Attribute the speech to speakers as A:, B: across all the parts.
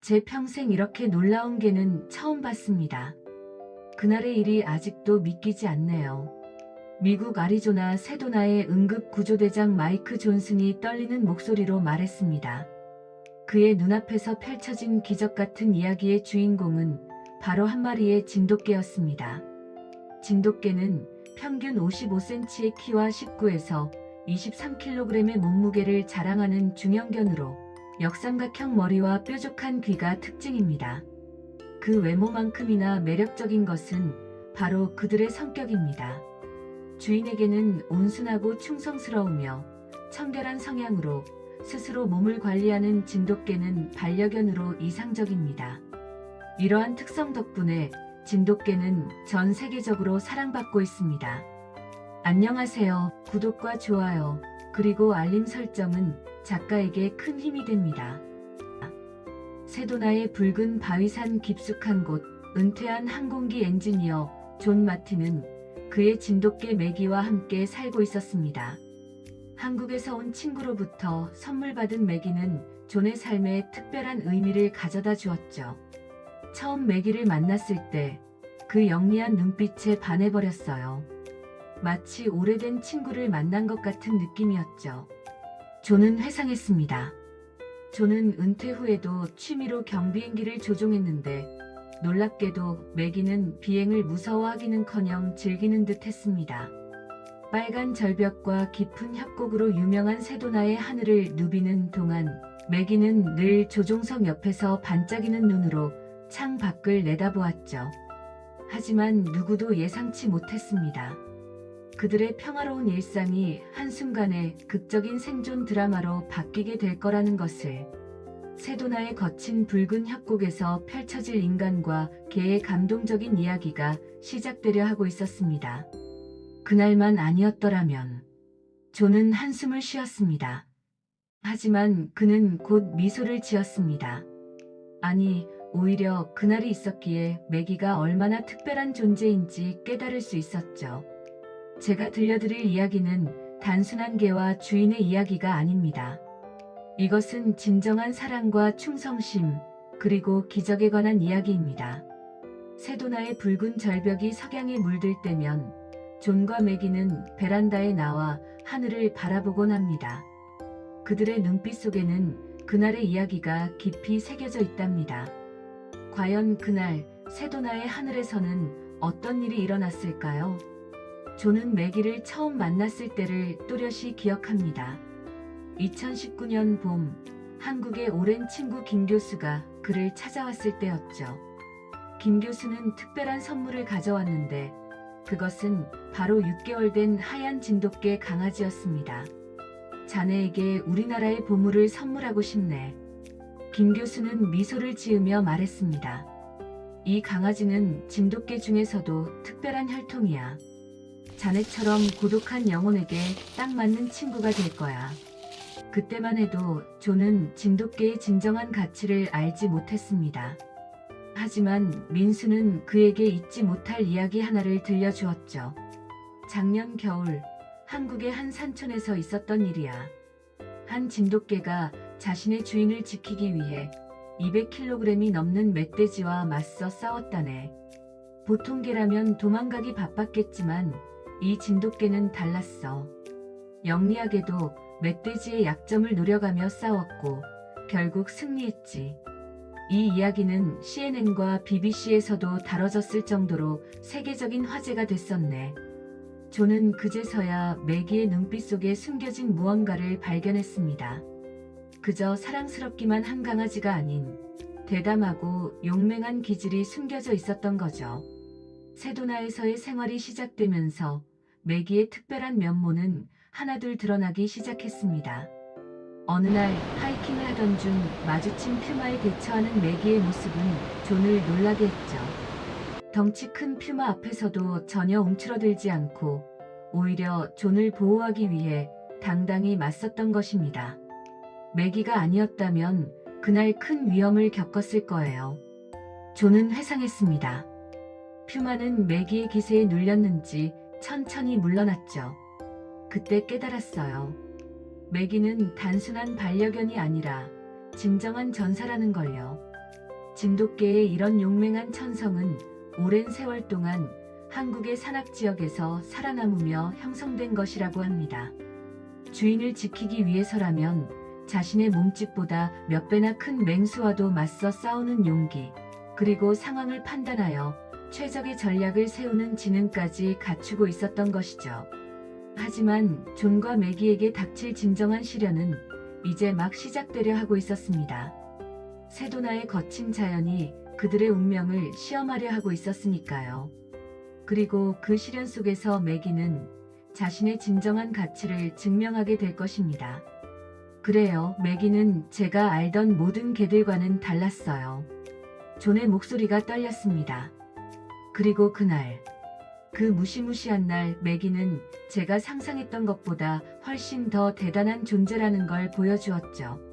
A: 제 평생 이렇게 놀라운 개는 처음 봤습니다. 그날의 일이 아직도 믿기지 않네요. 미국 아리조나 세도나의 응급구조대장 마이크 존슨이 떨리는 목소리로 말했습니다. 그의 눈앞에서 펼쳐진 기적 같은 이야기의 주인공은 바로 한 마리의 진돗개였습니다. 진돗개는 평균 55cm의 키와 19에서 23kg의 몸무게를 자랑하는 중형견으로 역삼각형 머리와 뾰족한 귀가 특징입니다. 그 외모만큼이나 매력적인 것은 바로 그들의 성격입니다. 주인에게는 온순하고 충성스러우며 청결한 성향으로 스스로 몸을 관리하는 진돗개는 반려견으로 이상적입니다. 이러한 특성 덕분에 진돗개는 전 세계적으로 사랑받고 있습니다. 안녕하세요. 구독과 좋아요, 그리고 알림 설정은 작가에게 큰 힘이 됩니다. 세도나의 붉은 바위산 깊숙한 곳, 은퇴한 항공기 엔지니어 존 마틴은 그의 진돗개 매기와 함께 살고 있었습니다. 한국에서 온 친구로부터 선물 받은 매기는 존의 삶에 특별한 의미를 가져다 주었죠. 처음 매기를 만났을 때 그 영리한 눈빛에 반해버렸어요. 마치 오래된 친구를 만난 것 같은 느낌이었죠. 존은 회상했습니다. 존은 은퇴 후에도 취미로 경비행기를 조종했는데 놀랍게도 매기는 비행을 무서워하기는커녕 즐기는 듯 했습니다. 빨간 절벽과 깊은 협곡으로 유명한 세도나의 하늘을 누비는 동안 매기는 늘 조종석 옆에서 반짝이는 눈으로 창 밖을 내다보았죠. 하지만 누구도 예상치 못했습니다. 그들의 평화로운 일상이 한순간에 극적인 생존 드라마로 바뀌게 될 거라는 것을. 세도나의 거친 붉은 협곡에서 펼쳐질 인간과 개의 감동적인 이야기가 시작되려 하고 있었습니다. 그날만 아니었더라면. 존은 한숨을 쉬었습니다. 하지만 그는 곧 미소를 지었습니다. 아니, 오히려 그날이 있었기에 매기가 얼마나 특별한 존재인지 깨달을 수 있었죠. 제가 들려드릴 이야기는 단순한 개와 주인의 이야기가 아닙니다. 이것은 진정한 사랑과 충성심, 그리고 기적에 관한 이야기입니다. 세도나의 붉은 절벽이 석양에 물들 때면 존과 매기는 베란다에 나와 하늘을 바라보곤 합니다. 그들의 눈빛 속에는 그날의 이야기가 깊이 새겨져 있답니다. 과연 그날 세도나의 하늘에서는 어떤 일이 일어났을까요? 존은 매기를 처음 만났을 때를 또렷이 기억합니다. 2019년 봄, 한국의 오랜 친구 김 교수가 그를 찾아왔을 때였죠. 김 교수는 특별한 선물을 가져왔는데 그것은 바로 6개월 된 하얀 진돗개 강아지였습니다. 자네에게 우리나라의 보물을 선물하고 싶네. 김 교수는 미소를 지으며 말했습니다. 이 강아지는 진돗개 중에서도 특별한 혈통이야. 자네처럼 고독한 영혼에게 딱 맞는 친구가 될 거야. 그때만 해도 존은 진돗개의 진정한 가치를 알지 못했습니다. 하지만 민수는 그에게 잊지 못할 이야기 하나를 들려주었죠. 작년 겨울, 한국의 한 산촌에서 있었던 일이야. 한 진돗개가 자신의 주인을 지키기 위해 200kg이 넘는 멧돼지와 맞서 싸웠다네. 보통 개라면 도망가기 바빴겠지만 이 진돗개는 달랐어. 영리하게도 멧돼지의 약점을 노려가며 싸웠고 결국 승리했지. 이 이야기는 CNN과 BBC에서도 다뤄졌을 정도로 세계적인 화제가 됐었네. 존은 그제서야 매기의 눈빛 속에 숨겨진 무언가를 발견했습니다. 그저 사랑스럽기만 한 강아지가 아닌 대담하고 용맹한 기질이 숨겨져 있었던 거죠. 세도나에서의 생활이 시작되면서 매기의 특별한 면모는 하나둘 드러나기 시작했습니다. 어느 날 하이킹을 하던 중 마주친 퓨마에 대처하는 매기의 모습은 존을 놀라게 했죠. 덩치 큰 퓨마 앞에서도 전혀 움츠러들지 않고 오히려 존을 보호하기 위해 당당히 맞섰던 것입니다. 매기가 아니었다면 그날 큰 위험을 겪었을 거예요. 존은 회상했습니다. 퓨마는 매기의 기세에 눌렸는지 천천히 물러났죠. 그때 깨달았어요. 매기는 단순한 반려견이 아니라 진정한 전사라는 걸요. 진돗개의 이런 용맹한 천성은 오랜 세월 동안 한국의 산악 지역에서 살아남으며 형성된 것이라고 합니다. 주인을 지키기 위해서라면 자신의 몸집보다 몇 배나 큰 맹수와도 맞서 싸우는 용기, 그리고 상황을 판단하여 최적의 전략을 세우는 지능까지 갖추고 있었던 것이죠. 하지만 존과 매기에게 닥칠 진정한 시련은 이제 막 시작되려 하고 있었습니다. 세도나의 거친 자연이 그들의 운명을 시험하려 하고 있었으니까요. 그리고 그 시련 속에서 매기는 자신의 진정한 가치를 증명하게 될 것입니다. 그래요, 매기는 제가 알던 모든 개들과는 달랐어요. 존의 목소리가 떨렸습니다. 그리고 그날, 그 무시무시한 날, 매기는 제가 상상했던 것보다 훨씬 더 대단한 존재라는 걸 보여주었죠.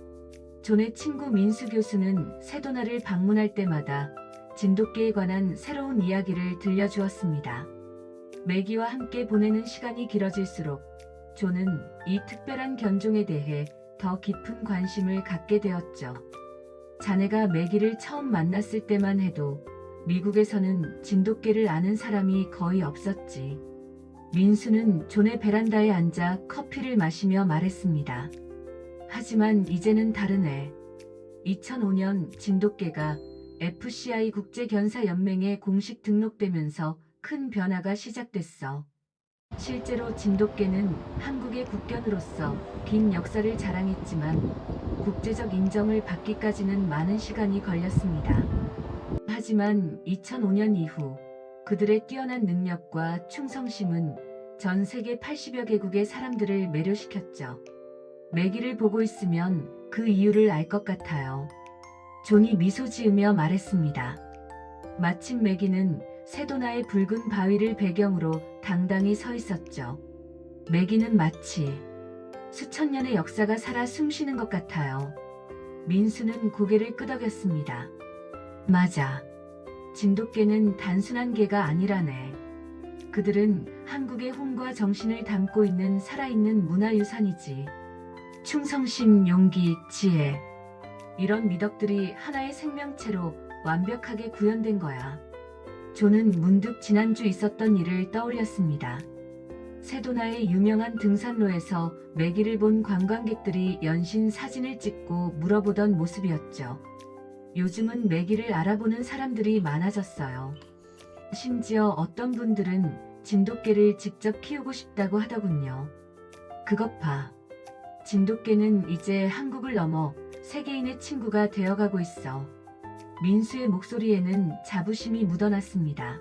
A: 존의 친구 민수 교수는 세도나를 방문할 때마다 진돗개에 관한 새로운 이야기를 들려주었습니다. 매기와 함께 보내는 시간이 길어질수록 존은 이 특별한 견종에 대해 더 깊은 관심을 갖게 되었죠. 자네가 매기를 처음 만났을 때만 해도 미국에서는 진돗개를 아는 사람이 거의 없었지. 민수는 존의 베란다에 앉아 커피를 마시며 말했습니다. 하지만 이제는 다르네. 2005년 진돗개가 FCI 국제견사연맹에 공식 등록되면서 큰 변화가 시작됐어. 실제로 진돗개는 한국의 국견으로서 긴 역사를 자랑했지만 국제적 인정을 받기까지는 많은 시간이 걸렸습니다. 하지만 2005년 이후 그들의 뛰어난 능력과 충성심은 전 세계 80여 개국의 사람들을 매료시켰죠. 매기를 보고 있으면 그 이유를 알 것 같아요. 존이 미소 지으며 말했습니다. 마침 매기는 세도나의 붉은 바위를 배경으로 당당히 서 있었죠. 매기는 마치 수천 년의 역사가 살아 숨쉬는 것 같아요. 민수는 고개를 끄덕였습니다. 맞아. 진돗개는 단순한 개가 아니라네. 그들은 한국의 홍과 정신을 담고 있는 살아있는 문화유산이지. 충성심, 용기, 지혜. 이런 미덕들이 하나의 생명체로 완벽하게 구현된 거야. 존은 문득 지난주 있었던 일을 떠올렸습니다. 세도나의 유명한 등산로에서 매기를 본 관광객들이 연신 사진을 찍고 물어보던 모습이었죠. 요즘은 매기를 알아보는 사람들이 많아졌어요. 심지어 어떤 분들은 진돗개를 직접 키우고 싶다고 하더군요. 그것 봐. 진돗개는 이제 한국을 넘어 세계인의 친구가 되어가고 있어. 민수의 목소리에는 자부심이 묻어났습니다.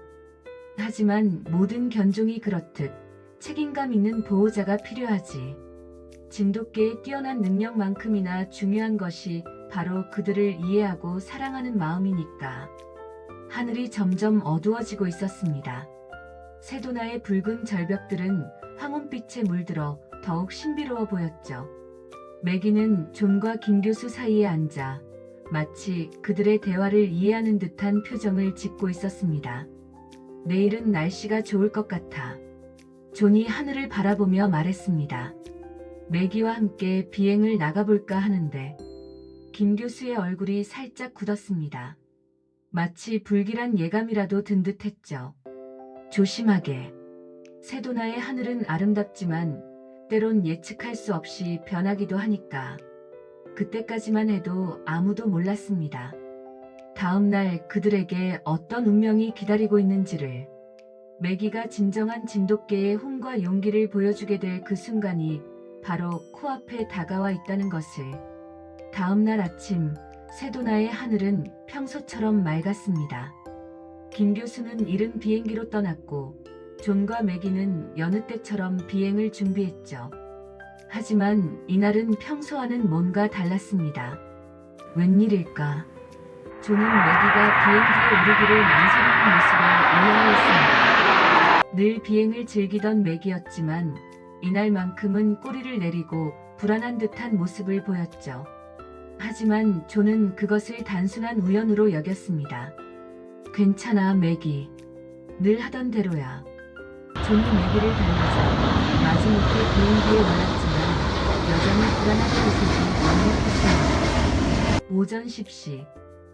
A: 하지만 모든 견종이 그렇듯 책임감 있는 보호자가 필요하지. 진돗개의 뛰어난 능력만큼이나 중요한 것이 바로 그들을 이해하고 사랑하는 마음이니까. 하늘이 점점 어두워지고 있었습니다. 세도나의 붉은 절벽들은 황혼빛에 물들어 더욱 신비로워 보였죠. 매기는 존과 김 교수 사이에 앉아 마치 그들의 대화를 이해하는 듯한 표정을 짓고 있었습니다. 내일은 날씨가 좋을 것 같아. 존이 하늘을 바라보며 말했습니다. 매기와 함께 비행을 나가볼까 하는데. 김 교수의 얼굴이 살짝 굳었습니다. 마치 불길한 예감이라도 든 듯했죠. 조심하게. 세도나의 하늘은 아름답지만 때론 예측할 수 없이 변하기도 하니까. 그때까지만 해도 아무도 몰랐습니다. 다음 날 그들에게 어떤 운명이 기다리고 있는지를. 매기가 진정한 진돗개의 혼과 용기를 보여주게 될 그 순간이 바로 코앞에 다가와 있다는 것을. 다음 날 아침 세도나의 하늘은 평소처럼 맑았습니다. 김 교수는 이른 비행기로 떠났고 존과 매기는 여느 때처럼 비행을 준비했죠. 하지만 이날은 평소와는 뭔가 달랐습니다. 웬일일까? 존은 매기가 비행기에 오르기를 망설이는 모습을 의아해했습니다. 늘 비행을 즐기던 매기였지만 이날만큼은 꼬리를 내리고 불안한 듯한 모습을 보였죠. 하지만 존은 그것을 단순한 우연으로 여겼습니다. 괜찮아, 매기. 늘 하던 대로야. 존이 매기를 달리자 마지못해 비행기에 올랐지만 여전히 불안한 모습이 완벽했습니다. 오전 10시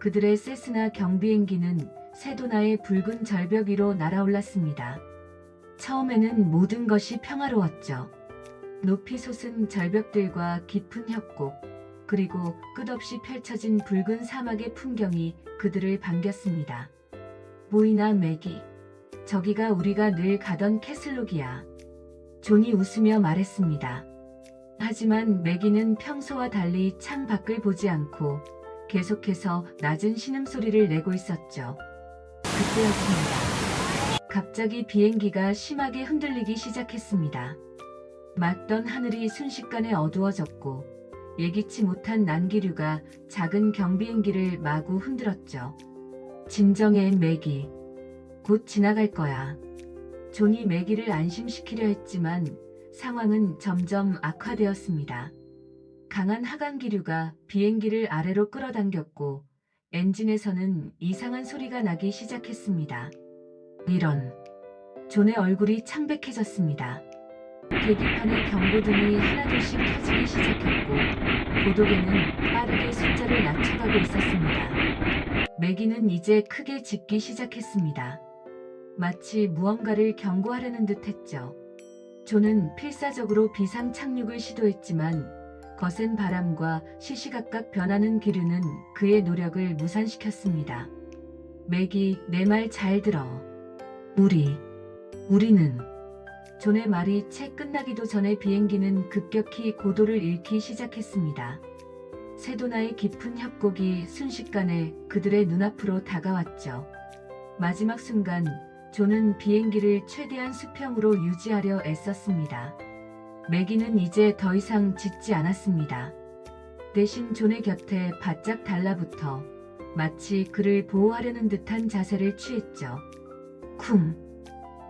A: 그들의 세스나 경비행기는 세도나의 붉은 절벽 위로 날아올랐습니다. 처음에는 모든 것이 평화로웠죠. 높이 솟은 절벽들과 깊은 협곡, 그리고 끝없이 펼쳐진 붉은 사막의 풍경이 그들을 반겼습니다. 보이나 맥이? 저기가 우리가 늘 가던 캐슬록이야. 존이 웃으며 말했습니다. 하지만 맥이는 평소와 달리 창 밖을 보지 않고 계속해서 낮은 신음소리를 내고 있었죠. 그때였습니다. 갑자기 비행기가 심하게 흔들리기 시작했습니다. 맑던 하늘이 순식간에 어두워졌고 예기치 못한 난기류가 작은 경비행기를 마구 흔들었죠. 진정해, 맥이. 곧 지나갈 거야. 존이 맥이를 안심시키려 했지만 상황은 점점 악화되었습니다. 강한 하강기류가 비행기를 아래로 끌어당겼고 엔진에서는 이상한 소리가 나기 시작했습니다. 이런. 존의 얼굴이 창백해졌습니다. 계기판의 경고등이 하나둘씩 켜지기 시작했고 고도계는 빠르게 숫자를 낮춰가고 있었습니다. 맥이는 이제 크게 짖기 시작했습니다. 마치 무언가를 경고하려는 듯 했죠. 존은 필사적으로 비상 착륙을 시도했지만 거센 바람과 시시각각 변하는 기류는 그의 노력을 무산시켰습니다. 맥이, 내 말 잘 들어. 우리는. 존의 말이 채 끝나기도 전에 비행기는 급격히 고도를 잃기 시작했습니다. 세도나의 깊은 협곡이 순식간에 그들의 눈앞으로 다가왔죠. 마지막 순간 존은 비행기를 최대한 수평으로 유지하려 애썼습니다. 맥이는 이제 더 이상 짖지 않았습니다. 대신 존의 곁에 바짝 달라붙어 마치 그를 보호하려는 듯한 자세를 취했죠. 쿵!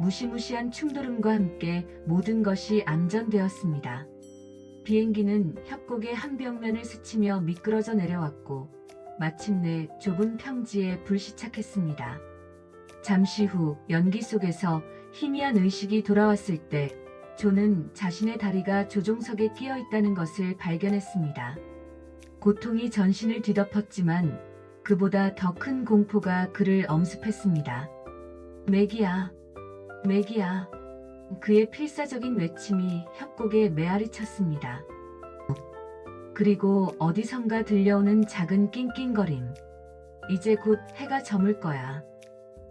A: 무시무시한 충돌음과 함께 모든 것이 암전되었습니다. 비행기는 협곡의 한 벽면을 스치며 미끄러져 내려왔고 마침내 좁은 평지에 불시착했습니다. 잠시 후 연기 속에서 희미한 의식이 돌아왔을 때 존은 자신의 다리가 조종석에 끼어 있다는 것을 발견했습니다. 고통이 전신을 뒤덮었지만 그보다 더 큰 공포가 그를 엄습했습니다. 맥이야. 맥이야. 그의 필사적인 외침이 협곡에 메아리 쳤습니다. 그리고 어디선가 들려오는 작은 낑낑거림. 이제 곧 해가 저물 거야.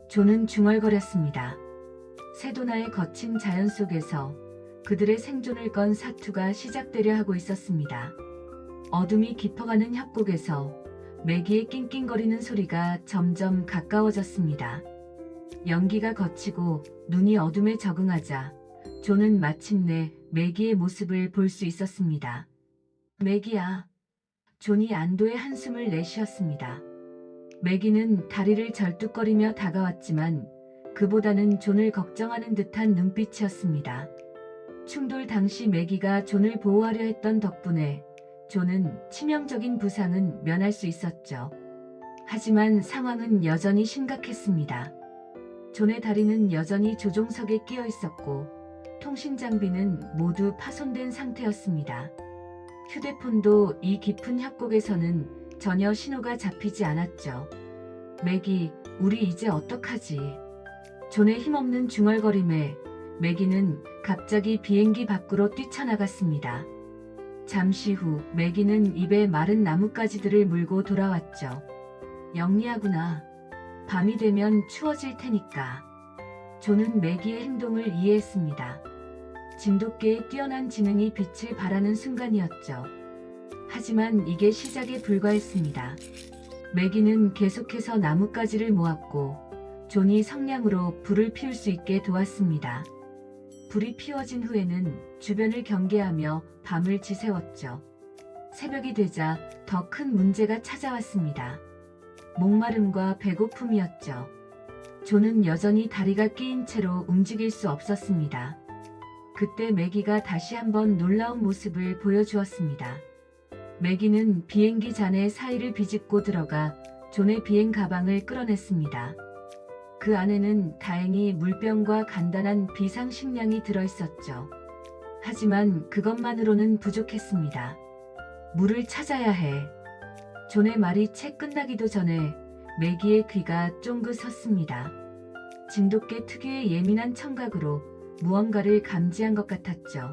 A: 존은 중얼거렸습니다. 세도나의 거친 자연 속에서 그들의 생존을 건 사투가 시작되려 하고 있었습니다. 어둠이 깊어가는 협곡에서 맥이의 낑낑거리는 소리가 점점 가까워졌습니다. 연기가 거치고 눈이 어둠에 적응하자 존은 마침내 맥이의 모습을 볼 수 있었습니다. 맥이야. 존이 안도의 한숨을 내쉬었습니다. 맥이는 다리를 절뚝거리며 다가왔지만 그보다는 존을 걱정하는 듯한 눈빛이었습니다. 충돌 당시 맥이가 존을 보호하려 했던 덕분에 존은 치명적인 부상은 면할 수 있었죠. 하지만 상황은 여전히 심각했습니다. 존의 다리는 여전히 조종석에 끼어 있었고 통신 장비는 모두 파손된 상태였습니다. 휴대폰도 이 깊은 협곡에서는 전혀 신호가 잡히지 않았죠. 맥이, 우리 이제 어떡하지? 존의 힘없는 중얼거림에 맥이는 갑자기 비행기 밖으로 뛰쳐나갔습니다. 잠시 후 맥이는 입에 마른 나뭇가지들을 물고 돌아왔죠. 영리하구나. 밤이 되면 추워질 테니까. 존은 맥이의 행동을 이해했습니다. 진돗개의 뛰어난 지능이 빛을 발하는 순간이었죠. 하지만 이게 시작에 불과했습니다. 맥이는 계속해서 나뭇가지를 모았고 존이 성냥으로 불을 피울 수 있게 도왔습니다. 불이 피워진 후에는 주변을 경계하며 밤을 지새웠죠. 새벽이 되자 더 큰 문제가 찾아왔습니다. 목마름과 배고픔이었죠. 존은 여전히 다리가 끼인 채로 움직일 수 없었습니다. 그때 맥이가 다시 한번 놀라운 모습을 보여주었습니다. 맥이는 비행기 잔해 사이를 비집고 들어가 존의 비행 가방을 끌어냈습니다. 그 안에는 다행히 물병과 간단한 비상식량이 들어있었죠. 하지만 그것만으로는 부족했습니다. 물을 찾아야 해. 존의 말이 채 끝나기도 전에 매기의 귀가 쫑긋 섰습니다. 진돗개 특유의 예민한 청각으로 무언가를 감지한 것 같았죠.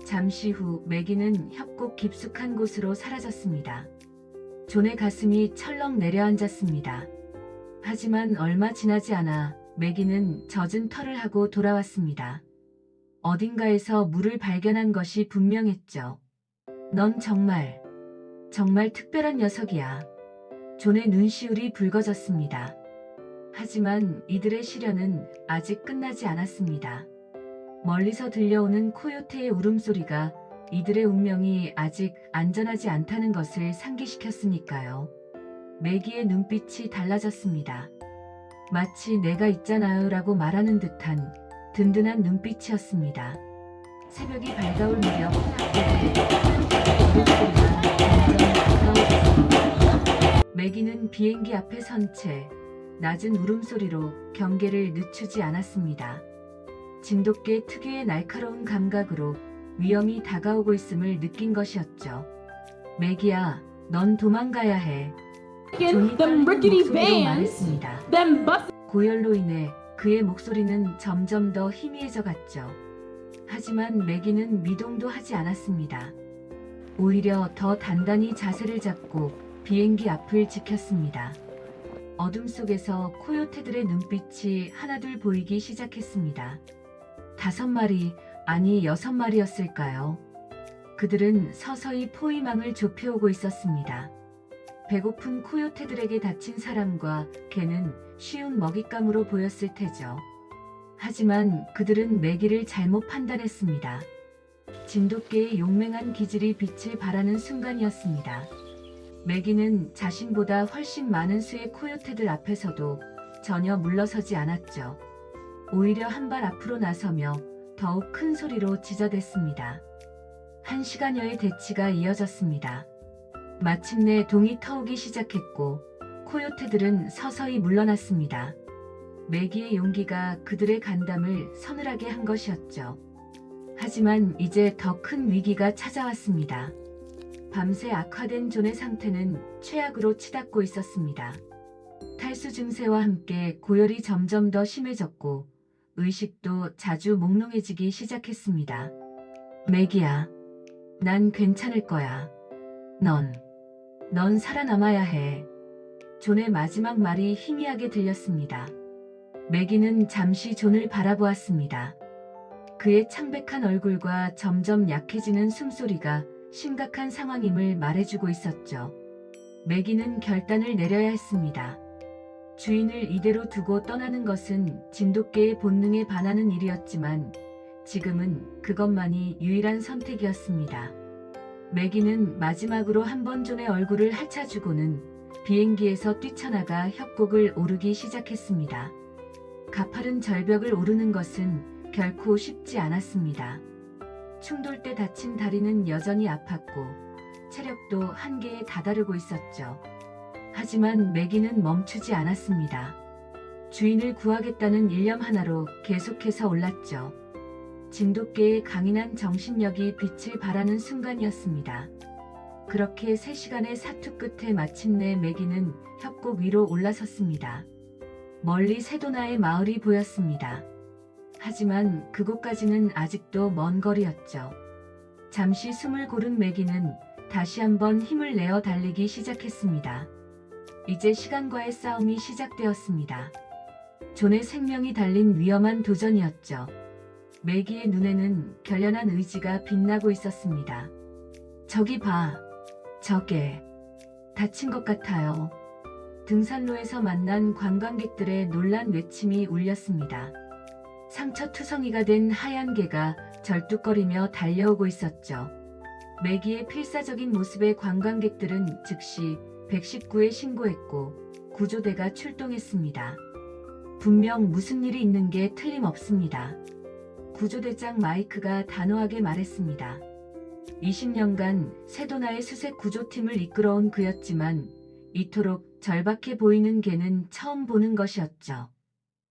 A: 잠시 후 매기는 협곡 깊숙한 곳으로 사라졌습니다. 존의 가슴이 철렁 내려앉았습니다. 하지만 얼마 지나지 않아 매기는 젖은 털을 하고 돌아왔습니다. 어딘가에서 물을 발견한 것이 분명했죠. 넌 정말 특별한 녀석이야. 존의 눈시울이 붉어졌습니다. 하지만 이들의 시련은 아직 끝나지 않았습니다. 멀리서 들려오는 코요테의 울음소리가 이들의 운명이 아직 안전하지 않다는 것을 상기시켰으니까요. 매기의 눈빛이 달라졌습니다. 마치 내가 있잖아요 라고 말하는 듯한 든든한 눈빛이었습니다. 새벽이 밝아올 무렵 매기는 비행기 앞에 선 채 낮은 울음소리로 경계를 늦추지 않았습니다. 진돗개 특유의 날카로운 감각으로 위험이 다가오고 있음을 느낀 것이었죠. 매기야, 넌 도망가야 해. 존이 떨리는 목소리로 말했습니다. 고열로 인해 그의 목소리는 점점 더 희미해져 갔죠. 하지만 매기는 미동도 하지 않았습니다. 오히려 더 단단히 자세를 잡고 비행기 앞을 지켰습니다. 어둠 속에서 코요테들의 눈빛이 하나둘 보이기 시작했습니다. 5마리, 아니 6마리였을까요? 그들은 서서히 포위망을 좁혀오고 있었습니다. 배고픈 코요테들에게 다친 사람과 개는 쉬운 먹잇감으로 보였을 테죠. 하지만 그들은 매기를 잘못 판단했습니다. 진돗개의 용맹한 기질이 빛을 발하는 순간이었습니다. 매기는 자신보다 훨씬 많은 수의 코요테들 앞에서도 전혀 물러서지 않았죠. 오히려 한 발 앞으로 나서며 더욱 큰 소리로 지저댔습니다. 1시간여의 대치가 이어졌습니다. 마침내 동이 터오기 시작했고 코요테들은 서서히 물러났습니다. 매기의 용기가 그들의 간담을 서늘하게 한 것이었죠. 하지만 이제 더 큰 위기가 찾아왔습니다. 밤새 악화된 존의 상태는 최악으로 치닫고 있었습니다. 탈수 증세와 함께 고열이 점점 더 심해졌고 의식도 자주 몽롱해지기 시작했습니다. 매기야, 난 괜찮을 거야. 넌 살아남아야 해. 존의 마지막 말이 희미하게 들렸습니다. 매기는 잠시 존을 바라보았습니다. 그의 창백한 얼굴과 점점 약해지는 숨소리가 심각한 상황임을 말해주고 있었죠. 매기는 결단을 내려야 했습니다. 주인을 이대로 두고 떠나는 것은 진돗개의 본능에 반하는 일이었지만 지금은 그것만이 유일한 선택이었습니다. 매기는 마지막으로 한 번 존의 얼굴을 핥아주고는 비행기에서 뛰쳐나가 협곡을 오르기 시작했습니다. 가파른 절벽을 오르는 것은 결코 쉽지 않았습니다. 충돌 때 다친 다리는 여전히 아팠고 체력도 한계에 다다르고 있었죠. 하지만 매기는 멈추지 않았습니다. 주인을 구하겠다는 일념 하나로 계속해서 올랐죠. 진돗개의 강인한 정신력이 빛을 발하는 순간이었습니다. 그렇게 3시간의 사투 끝에 마침내 매기는 협곡 위로 올라섰습니다. 멀리 세도나의 마을이 보였습니다. 하지만 그곳까지는 아직도 먼 거리였죠. 잠시 숨을 고른 매기는 다시 한번 힘을 내어 달리기 시작했습니다. 이제 시간과의 싸움이 시작되었습니다. 존의 생명이 달린 위험한 도전이었죠. 매기의 눈에는 결연한 의지가 빛나고 있었습니다. 저기 봐. 저게 다친 것 같아요. 등산로에서 만난 관광객들의 놀란 외침이 울렸습니다. 상처투성이가 된 하얀 개가 절뚝거리며 달려오고 있었죠. 매기의 필사적인 모습에 관광객들은 즉시 119에 신고했고 구조대가 출동했습니다. 분명 무슨 일이 있는 게 틀림없습니다. 구조대장 마이크가 단호하게 말했습니다. 20년간 세도나의 수색 구조팀을 이끌어온 그였지만 이토록 절박해 보이는 개는 처음 보는 것이었죠.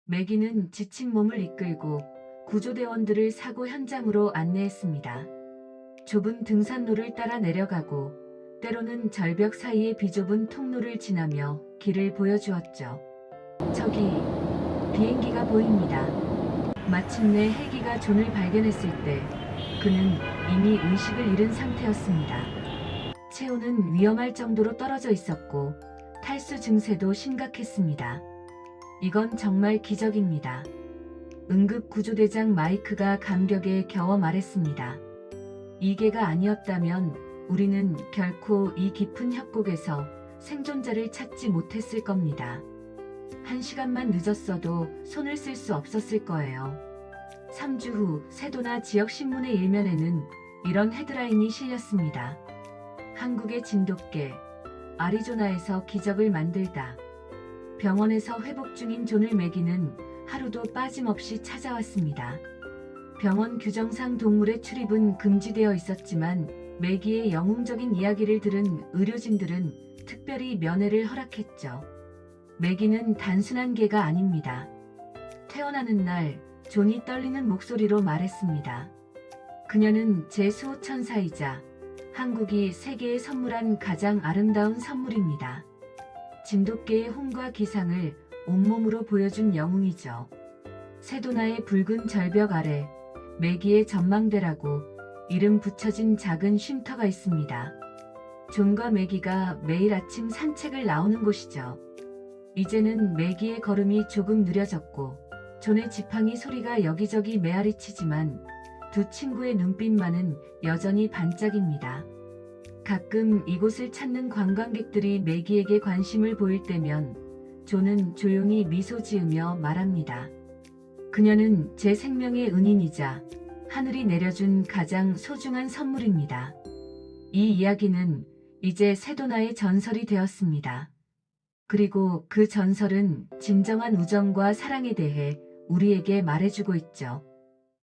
A: 매기는 지친 몸을 이끌고 구조대원들을 사고 현장으로 안내했습니다. 좁은 등산로를 따라 내려가고 때로는 절벽 사이의 비좁은 통로를 지나며 길을 보여주었죠. 저기 비행기가 보입니다. 마침내 헬기가 존을 발견했을 때 그는 이미 의식을 잃은 상태였습니다. 체온은 위험할 정도로 떨어져 있었고 탈수 증세도 심각했습니다. 이건 정말 기적입니다. 응급구조대장 마이크가 감격에 겨워 말했습니다. 이게가 아니었다면 우리는 결코 이 깊은 협곡에서 생존자를 찾지 못했을 겁니다. 1시간만 늦었어도 손을 쓸 수 없었을 거예요. 3주 후 세도나 지역 신문의 일면에는 이런 헤드라인이 실렸습니다. 한국의 진돗개, 아리조나에서 기적을 만들다. 병원에서 회복 중인 존을 먹이는 하루도 빠짐없이 찾아왔습니다. 병원 규정상 동물의 출입은 금지되어 있었지만 매기의 영웅적인 이야기를 들은 의료진들은 특별히 면회를 허락했죠. 매기는 단순한 개가 아닙니다. 태어나는 날 존이 떨리는 목소리로 말했습니다. 그녀는 제 수호천사이자 한국이 세계에 선물한 가장 아름다운 선물입니다. 진돗개의 홍과 기상을 온몸으로 보여준 영웅이죠. 세도나의 붉은 절벽 아래 매기의 전망대라고 이름 붙여진 작은 쉼터가 있습니다. 존과 매기가 매일 아침 산책을 나오는 곳이죠. 이제는 매기의 걸음이 조금 느려졌고 존의 지팡이 소리가 여기저기 메아리치지만 두 친구의 눈빛만은 여전히 반짝입니다. 가끔 이곳을 찾는 관광객들이 매기에게 관심을 보일 때면 존은 조용히 미소 지으며 말합니다. 그녀는 제 생명의 은인이자 하늘이 내려준 가장 소중한 선물입니다. 이 이야기는 이제 세도나의 전설이 되었습니다. 그리고 그 전설은 진정한 우정과 사랑에 대해 우리에게 말해주고 있죠.